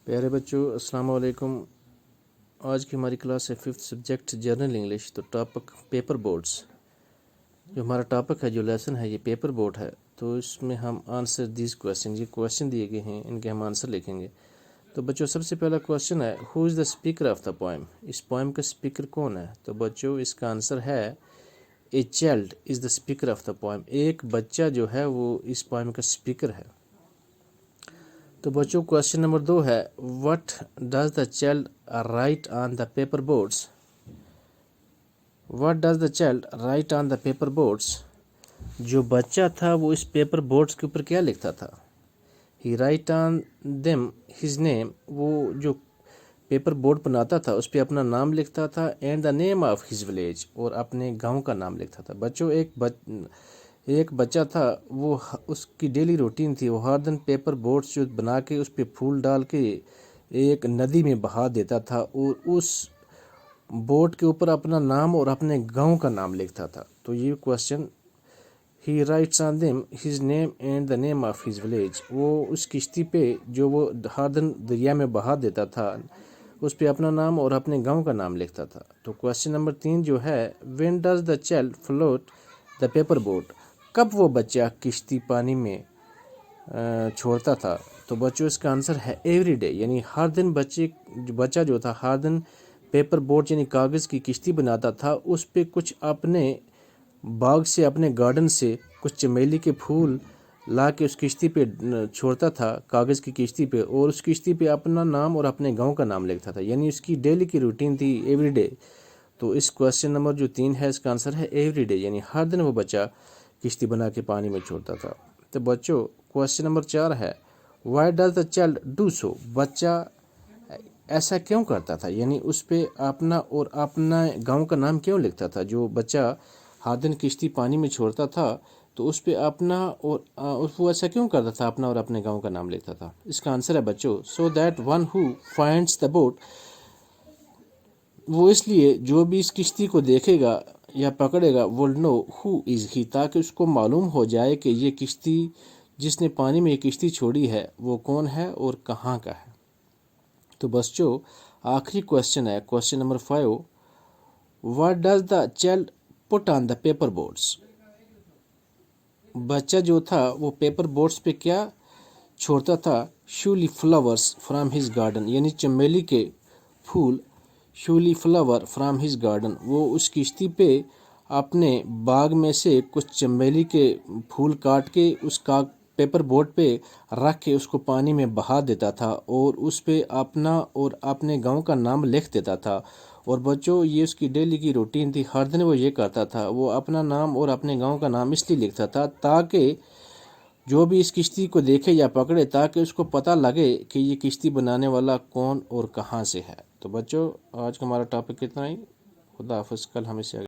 प्यारे बच्चों, अस्सलाम वालेकुम। आज की हमारी क्लास है 5th सब्जेक्ट जनरल इंग्लिश। तो टॉपिक पेपर बोर्ड्स। जो हमारा टॉपिक है, जो लेसन है, ये पेपर बोर्ड है। तो इसमें हम आंसर दिस क्वेश्चन, ये क्वेश्चन दिए गए हैं, इनके हम आंसर लिखेंगे। तो बच्चों, सबसे पहला क्वेश्चन है, who is the speaker of the poem. इस पोएम का स्पीकर कौन है? तो बच्चों, इसका आंसर है a child is the speaker of the poem. एक बच्चा जो है वो इस पोएम का स्पीकर है। तो बच्चों, क्वेश्चन नंबर 2 है, what does the child right on the paper boards. What does the child right on the paper boards. जो बच्चा था वो इस पेपर बोर्ड्स के ऊपर क्या लिखता था? He write on them his name. वो जो पेपर बोर्ड बनाता था उस पर अपना नाम लिखता था, and the name of his village, और अपने गांव का नाम लिखता था। बच्चों, एक बच्चा था, वो उसकी डेली रूटीन थी, वो हर दिन पेपर बोट्स जो बना के उस पर फूल डाल के एक नदी में बहा देता था और उस बोट के ऊपर अपना नाम और अपने गांव का नाम लिखता था। तो ये question, he rights on them his name and the name of his village. वो उस किश्ती पे जो वो हर दिन दरिया में बहा देता था, उस पे अपना नाम और अपने गांव का नाम लिखता था। तो क्वेश्चन नंबर 3 जो है, when does the child float the paper boat. कब वो बच्चा किश्ती पानी में छोड़ता था? तो बच्चों, इसका आंसर है एवरी डे, यानी हर दिन बच्चा जो था हर दिन पेपर बोट यानी कागज़ की किश्ती बनाता था। उस पे कुछ अपने बाग से, अपने गार्डन से कुछ चमेली के फूल ला के उस किश्ती पे छोड़ता था, कागज़ की किश्ती पे, और उस किश्ती पे अपना नाम और अपने गांव का नाम लिखता था। यानी उसकी डेली की रूटीन थी एवरी डे। तो इस क्वेश्चन नंबर जो 3 है, इसका आंसर है एवरी डे, यानी हर दिन वो बच्चा किश्ती बना के पानी में छोड़ता था। तो बच्चों, क्वेश्चन नंबर 4 है, why does the child do so. बच्चा ऐसा क्यों करता था, यानी उस पे अपना और अपना गांव का नाम क्यों लिखता था? जो बच्चा हर दिन किश्ती पानी में छोड़ता था तो उस पे अपना और वो ऐसा क्यों करता था, अपना और अपने गांव का नाम लिखता था? इसका आंसर है बच्चों, so that one who finds the boat. वो इसलिए जो भी इस किश्ती को देखेगा या पकड़ेगा, would know who is he, ताकि उसको मालूम हो जाए कि ये किश्ती, जिसने पानी में ये किश्ती छोड़ी है, वो कौन है और कहाँ का है। तो बच्चों, आखिरी क्वेश्चन है, question number 5, what does the child put on the paper boards. बच्चा जो था वो पेपर बोर्ड्स पे क्या छोड़ता था? शूली फ्लावर्स फ्रॉम हिज गार्डन, यानी चमेली के फूल, शूली फ्लावर फ्रॉम हिज गार्डन। वो उस किश्ती पे अपने बाग में से कुछ चमेली के फूल काट के उसका पेपर बोट पे रख के उसको पानी में बहा देता था और उस पे अपना और अपने गांव का नाम लिख देता था। और बच्चों, ये उसकी डेली की रूटीन थी, हर दिन वो ये करता था। वो अपना नाम और अपने गांव का नाम इसलिए लिखता था ताकि जो भी इस किश्ती को देखे या पकड़े, ताकि उसको पता लगे कि ये किश्ती बनाने वाला कौन और कहाँ से है। तो बच्चों, आज का हमारा टॉपिक कितना ही। खुदा हाफिज़, कल हम इससे